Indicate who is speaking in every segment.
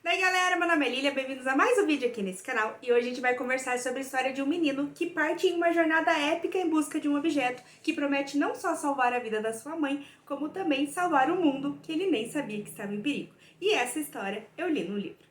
Speaker 1: Daí galera, meu nome é Lilia, bem-vindos a mais um vídeo aqui nesse canal e hoje a gente vai conversar sobre a história de um menino que parte em uma jornada épica em busca de um objeto que promete não só salvar a vida da sua mãe, como também salvar o mundo que ele nem sabia que estava em perigo. E essa história eu li no livro.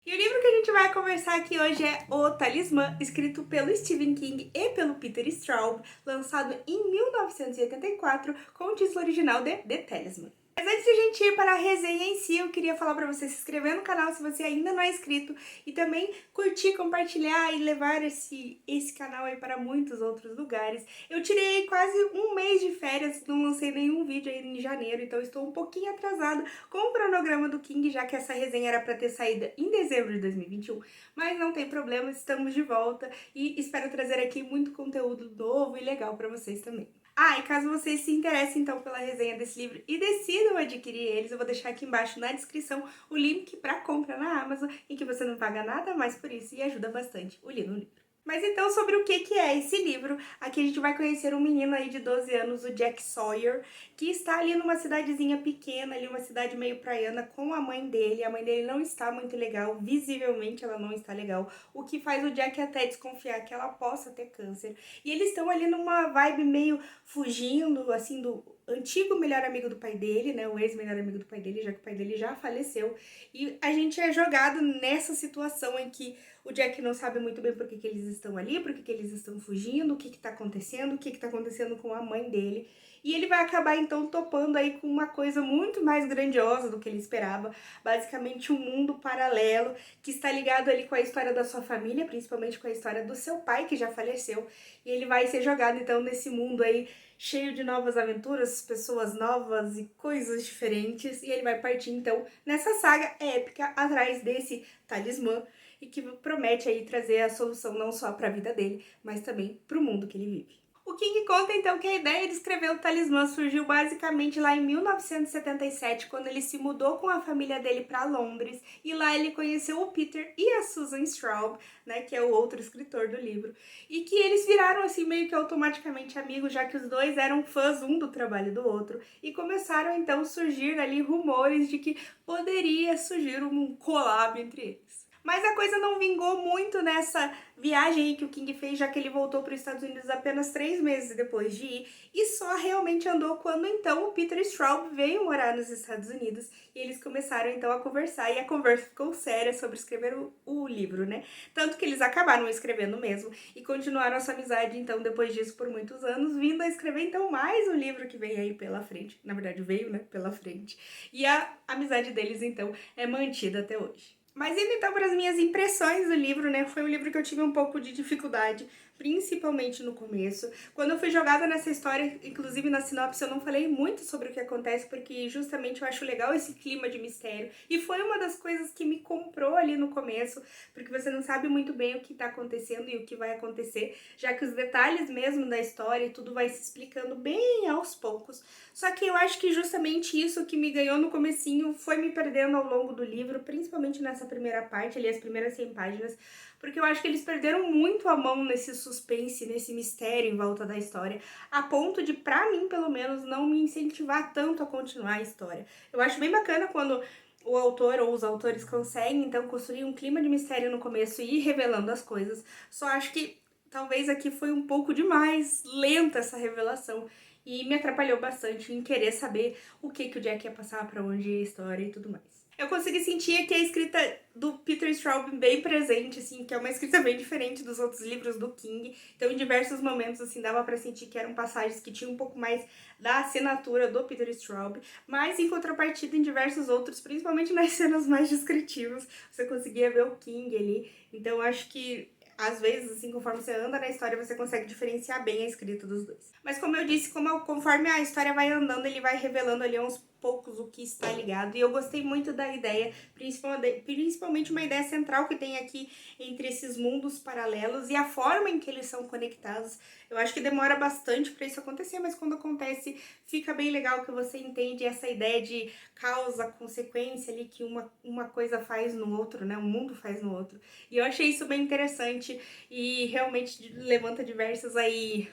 Speaker 1: E o livro que a gente vai conversar aqui hoje é O Talismã, escrito pelo Stephen King e pelo Peter Straub, lançado em 1984 com o título original de The Talisman. Mas antes de a gente ir para a resenha em si, eu queria falar para você se inscrever no canal se você ainda não é inscrito e também curtir, compartilhar e levar esse canal aí para muitos outros lugares. Eu tirei quase um mês de férias, não lancei nenhum vídeo aí em janeiro, então estou um pouquinho atrasada com o cronograma do King, já que essa resenha era para ter saído em dezembro de 2021, mas não tem problema, estamos de volta e espero trazer aqui muito conteúdo novo e legal para vocês também. E caso vocês se interessem então pela resenha desse livro e decidam adquirir eles, eu vou deixar aqui embaixo na descrição o link para compra na Amazon, em que você não paga nada mais por isso e ajuda bastante o livro. Mas então, sobre o que é esse livro, aqui a gente vai conhecer um menino aí de 12 anos, o Jack Sawyer, que está ali numa cidadezinha pequena, ali uma cidade meio praiana, com a mãe dele. A mãe dele não está muito legal, visivelmente ela não está legal, o que faz o Jack até desconfiar que ela possa ter câncer. E eles estão ali numa vibe meio fugindo, assim, do antigo melhor amigo do pai dele, né, o ex-melhor amigo do pai dele, já que o pai dele já faleceu. E a gente é jogado nessa situação em que o Jack não sabe muito bem por que eles estão ali, por que eles estão fugindo, o que está acontecendo, o que está acontecendo com a mãe dele. E ele vai acabar então topando aí com uma coisa muito mais grandiosa do que ele esperava, basicamente um mundo paralelo que está ligado ali com a história da sua família, principalmente com a história do seu pai que já faleceu. E ele vai ser jogado então nesse mundo aí cheio de novas aventuras, pessoas novas e coisas diferentes. E ele vai partir então nessa saga épica atrás desse talismã e que promete aí trazer a solução não só para a vida dele, mas também para o mundo que ele vive. O King conta então que a ideia de escrever o Talismã surgiu basicamente lá em 1977, quando ele se mudou com a família dele para Londres, e lá ele conheceu o Peter e a Susan Straub, né, que é o outro escritor do livro, e que eles viraram assim meio que automaticamente amigos, já que os dois eram fãs um do trabalho do outro, e começaram então a surgir ali rumores de que poderia surgir um collab entre eles. Mas a coisa não vingou muito nessa viagem aí que o King fez, já que ele voltou para os Estados Unidos apenas 3 meses depois de ir, e só realmente andou quando então o Peter Straub veio morar nos Estados Unidos e eles começaram então a conversar, e a conversa ficou séria sobre escrever o livro, né? Tanto que eles acabaram escrevendo mesmo e continuaram essa amizade então depois disso por muitos anos, vindo a escrever então mais um livro que vem aí pela frente, na verdade veio, né, pela frente, e a amizade deles então é mantida até hoje. Mas indo então para as minhas impressões do livro, né, foi um livro que eu tive um pouco de dificuldade, principalmente no começo. Quando eu fui jogada nessa história, inclusive na sinopse, eu não falei muito sobre o que acontece, porque justamente eu acho legal esse clima de mistério. E foi uma das coisas que me comprou ali no começo, porque você não sabe muito bem o que está acontecendo e o que vai acontecer, já que os detalhes mesmo da história e tudo vai se explicando bem aos poucos. Só que eu acho que justamente isso que me ganhou no comecinho foi me perdendo ao longo do livro, principalmente nessa primeira parte, ali as primeiras 100 páginas, porque eu acho que eles perderam muito a mão nesse suspense, nesse mistério em volta da história, a ponto de, pra mim, pelo menos, não me incentivar tanto a continuar a história. Eu acho bem bacana quando o autor ou os autores conseguem, então, construir um clima de mistério no começo e ir revelando as coisas. Só acho que talvez aqui foi um pouco demais lenta essa revelação e me atrapalhou bastante em querer saber o que o Jack ia passar, pra onde ia a história e tudo mais. Eu consegui sentir que a escrita do Peter Straub bem presente, assim, que é uma escrita bem diferente dos outros livros do King. Então, em diversos momentos, assim, dava pra sentir que eram passagens que tinham um pouco mais da assinatura do Peter Straub, mas em contrapartida, em diversos outros, principalmente nas cenas mais descritivas, você conseguia ver o King ali. Então, acho que às vezes, assim, conforme você anda na história, você consegue diferenciar bem a escrita dos dois. Mas como eu disse, conforme a história vai andando, ele vai revelando ali aos poucos o que está ligado. E eu gostei muito da ideia, principalmente uma ideia central que tem aqui entre esses mundos paralelos e a forma em que eles são conectados. Eu acho que demora bastante para isso acontecer, mas quando acontece, fica bem legal que você entende essa ideia de causa, consequência ali, que uma coisa faz no outro, né? Um mundo faz no outro. E eu achei isso bem interessante e realmente levanta diversas aí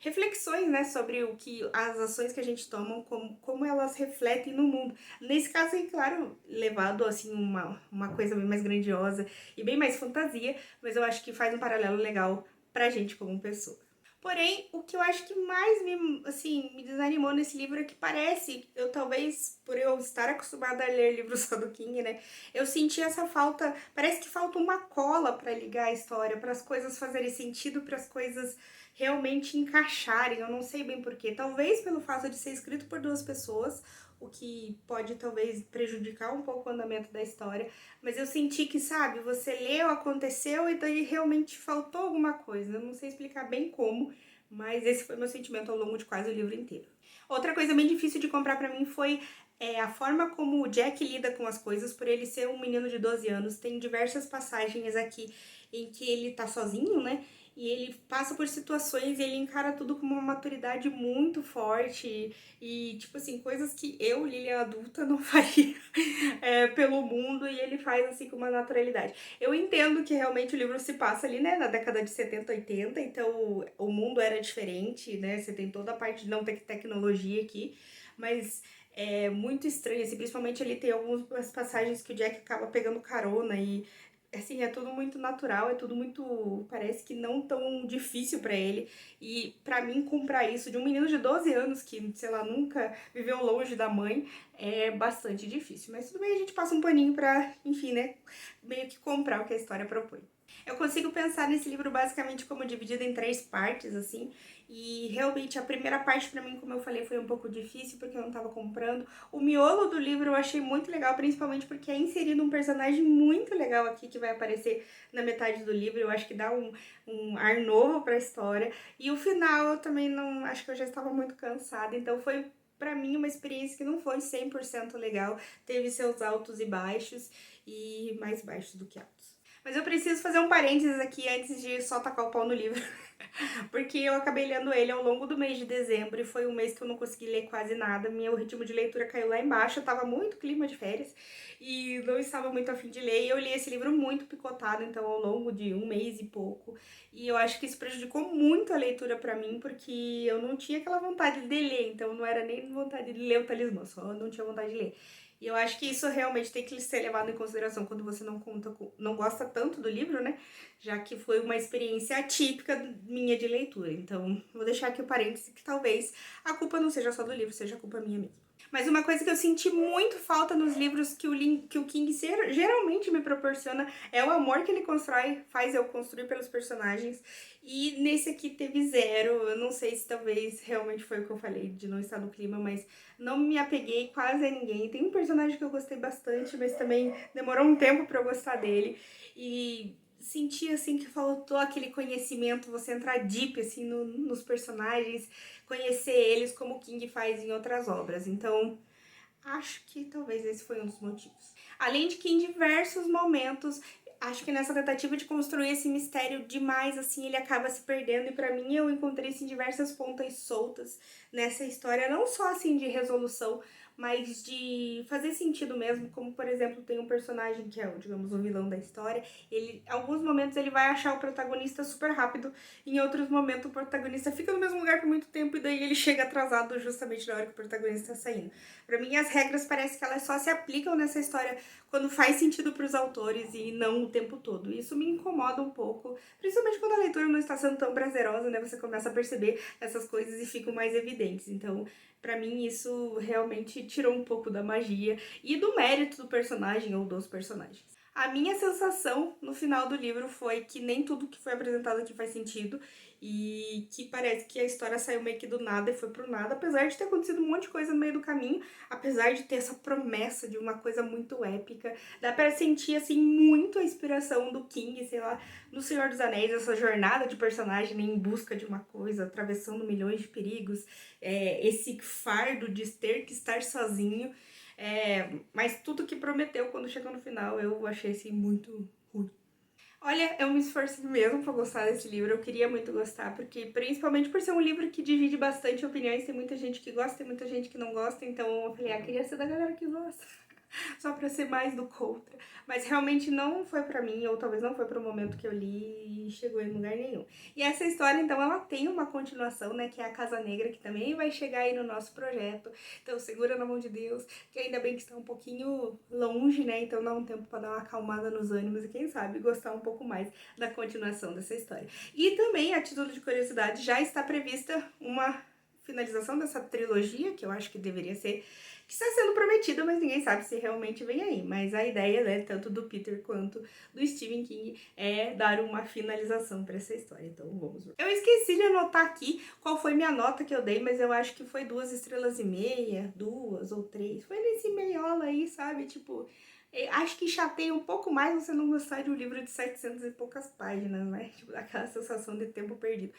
Speaker 1: reflexões, né, sobre o que as ações que a gente toma, como elas refletem no mundo. Nesse caso aí, claro, levado assim uma coisa bem mais grandiosa e bem mais fantasia, mas eu acho que faz um paralelo legal pra gente como pessoa. Porém, o que eu acho que mais me desanimou nesse livro é que parece, eu talvez por eu estar acostumada a ler livros só do King, né, eu senti essa falta, parece que falta uma cola pra ligar a história, para as coisas fazerem sentido, para as coisas realmente encaixarem. Eu não sei bem porquê, talvez pelo fato de ser escrito por duas pessoas, o que pode talvez prejudicar um pouco o andamento da história, mas eu senti que, sabe, você leu, aconteceu e daí realmente faltou alguma coisa. Eu não sei explicar bem como, mas esse foi meu sentimento ao longo de quase o livro inteiro. Outra coisa bem difícil de comprar pra mim foi a forma como o Jack lida com as coisas, por ele ser um menino de 12 anos. Tem diversas passagens aqui em que ele tá sozinho, né? E ele passa por situações e ele encara tudo com uma maturidade muito forte e, tipo assim, coisas que eu, Lilian adulta, não faria pelo mundo, e ele faz assim com uma naturalidade. Eu entendo que realmente o livro se passa ali, né, na década de 70, 80, então o mundo era diferente, né, você tem toda a parte de não ter tecnologia aqui, mas é muito estranho, assim, principalmente ele tem algumas passagens que o Jack acaba pegando carona e assim, é tudo muito natural, é tudo muito, parece que não tão difícil pra ele. E pra mim comprar isso de um menino de 12 anos que, sei lá, nunca viveu longe da mãe, é bastante difícil. Mas tudo bem, a gente passa um paninho pra, enfim, né, meio que comprar o que a história propõe. Eu consigo pensar nesse livro basicamente como dividido em três partes, assim, e realmente a primeira parte pra mim, como eu falei, foi um pouco difícil porque eu não tava comprando. O miolo do livro eu achei muito legal, principalmente porque é inserido um personagem muito legal aqui que vai aparecer na metade do livro. Eu acho que dá um ar novo pra história. E o final eu também não, acho que eu já estava muito cansada, então foi pra mim uma experiência que não foi 100% legal, teve seus altos e baixos, e mais baixos do que altos. Mas eu preciso fazer um parênteses aqui antes de só tacar o pau no livro, porque eu acabei lendo ele ao longo do mês de dezembro e foi um mês que eu não consegui ler quase nada. Meu ritmo de leitura caiu lá embaixo, eu tava muito clima de férias e não estava muito afim de ler. E eu li esse livro muito picotado, então ao longo de um mês e pouco. E eu acho que isso prejudicou muito a leitura pra mim, porque eu não tinha aquela vontade de ler, então não era nem vontade de ler o Talismã, só não tinha vontade de ler. E eu acho que isso realmente tem que ser levado em consideração quando você não gosta tanto do livro, né? Já que foi uma experiência atípica minha de leitura. Então, vou deixar aqui o parêntese que talvez a culpa não seja só do livro, seja a culpa minha mesmo. Mas uma coisa que eu senti muito falta nos livros que o King geralmente me proporciona é o amor que ele constrói, faz eu construir pelos personagens. E nesse aqui teve zero. Eu não sei se talvez realmente foi o que eu falei de não estar no clima, mas não me apeguei quase a ninguém. Tem um personagem que eu gostei bastante, mas também demorou um tempo pra eu gostar dele. E senti assim que faltou aquele conhecimento, você entrar deep assim nos personagens, conhecer eles como o King faz em outras obras. Então, acho que talvez esse foi um dos motivos. Além de que em diversos momentos, acho que nessa tentativa de construir esse mistério demais, assim, ele acaba se perdendo. E pra mim eu encontrei, assim, diversas pontas soltas nessa história. Não só, assim, de resolução, mas de fazer sentido mesmo. Como, por exemplo, tem um personagem que é, digamos, o vilão da história. Ele, em alguns momentos ele vai achar o protagonista super rápido. Em outros momentos o protagonista fica no mesmo lugar por muito tempo. E daí ele chega atrasado justamente na hora que o protagonista está saindo. Pra mim, as regras parece que elas só se aplicam nessa história quando faz sentido para os autores e não o tempo todo. Isso me incomoda um pouco, principalmente quando a leitura não está sendo tão prazerosa, né? Você começa a perceber essas coisas e ficam mais evidentes. Então, pra mim, isso realmente tirou um pouco da magia e do mérito do personagem ou dos personagens. A minha sensação no final do livro foi que nem tudo que foi apresentado aqui faz sentido e que parece que a história saiu meio que do nada e foi pro nada, apesar de ter acontecido um monte de coisa no meio do caminho, apesar de ter essa promessa de uma coisa muito épica. Dá pra sentir, assim, muito a inspiração do King, sei lá, no Senhor dos Anéis, essa jornada de personagem em busca de uma coisa, atravessando milhões de perigos, esse fardo de ter que estar sozinho. Mas tudo que prometeu quando chegou no final eu achei assim muito ruim. Olha, eu me esforcei mesmo pra gostar desse livro, eu queria muito gostar, porque principalmente por ser um livro que divide bastante opiniões, tem muita gente que gosta, tem muita gente que não gosta, então eu falei, queria ser da galera que gosta. só pra ser mais do contra. Mas realmente não foi pra mim, ou talvez não foi pro momento que eu li e chegou em lugar nenhum. E essa história, então, ela tem uma continuação, né, que é a Casa Negra, que também vai chegar aí no nosso projeto. Então segura na mão de Deus, que ainda bem que está um pouquinho longe, né, então dá um tempo pra dar uma acalmada nos ânimos e quem sabe gostar um pouco mais da continuação dessa história. E também, a título de curiosidade, já está prevista uma finalização dessa trilogia, que eu acho que deveria ser, que está sendo prometida, mas ninguém sabe se realmente vem aí. Mas a ideia, né, tanto do Peter quanto do Stephen King, é dar uma finalização para essa história. Então vamos ver. Eu esqueci de anotar aqui qual foi minha nota que eu dei, mas eu acho que foi 2,5 estrelas, 2 ou 3. Foi nesse meiola aí, sabe? Tipo, acho que chateia um pouco mais você não gostar de um livro de 700 e poucas páginas, né? Tipo, aquela sensação de tempo perdido.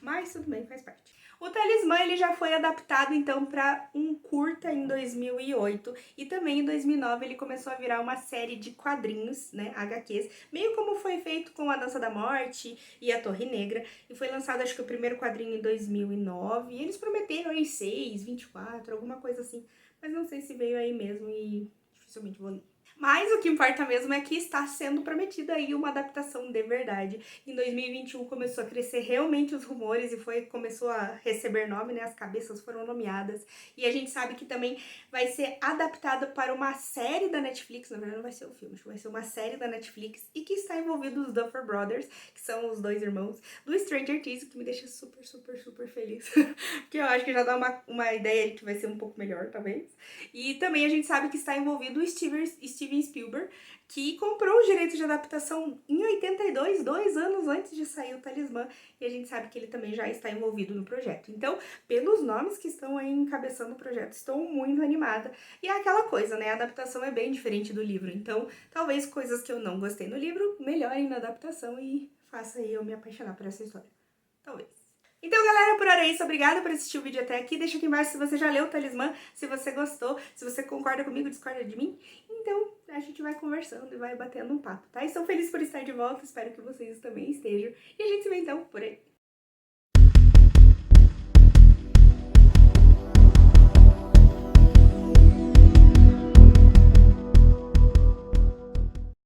Speaker 1: Mas tudo bem, faz parte. O Talismã, ele já foi adaptado, então, para um curta em 2008 e também em 2009 ele começou a virar uma série de quadrinhos, né, HQs, meio como foi feito com A Dança da Morte e A Torre Negra, e foi lançado, acho que o primeiro quadrinho em 2009, e eles prometeram aí 6, 24, alguma coisa assim, mas não sei se veio aí mesmo e dificilmente vou ler. Mas o que importa mesmo é que está sendo prometida aí uma adaptação de verdade. Em 2021 começou a crescer realmente os rumores e começou a receber nome, né? As cabeças foram nomeadas. E a gente sabe que também vai ser adaptada para uma série da Netflix, na verdade não vai ser um filme, vai ser uma série da Netflix e que está envolvido os Duffer Brothers, que são os dois irmãos do Stranger Things, o que me deixa super, super, super feliz. Porque eu acho que já dá uma ideia aí que vai ser um pouco melhor, talvez. E também a gente sabe que está envolvido o Steven Spielberg, que comprou os direitos de adaptação em 82, 2 anos antes de sair o Talismã, e a gente sabe que ele também já está envolvido no projeto. Então, pelos nomes que estão aí encabeçando o projeto, estou muito animada. E é aquela coisa, né? A adaptação é bem diferente do livro, então talvez coisas que eu não gostei no livro melhorem na adaptação e faça aí eu me apaixonar por essa história. Talvez. Então, galera, por hora é isso. Obrigada por assistir o vídeo até aqui. Deixa aqui embaixo se você já leu o Talismã, se você gostou, se você concorda comigo, discorda de mim. Então, a gente vai conversando e vai batendo um papo, tá? Estou feliz por estar de volta, espero que vocês também estejam. E a gente se vê então por aí.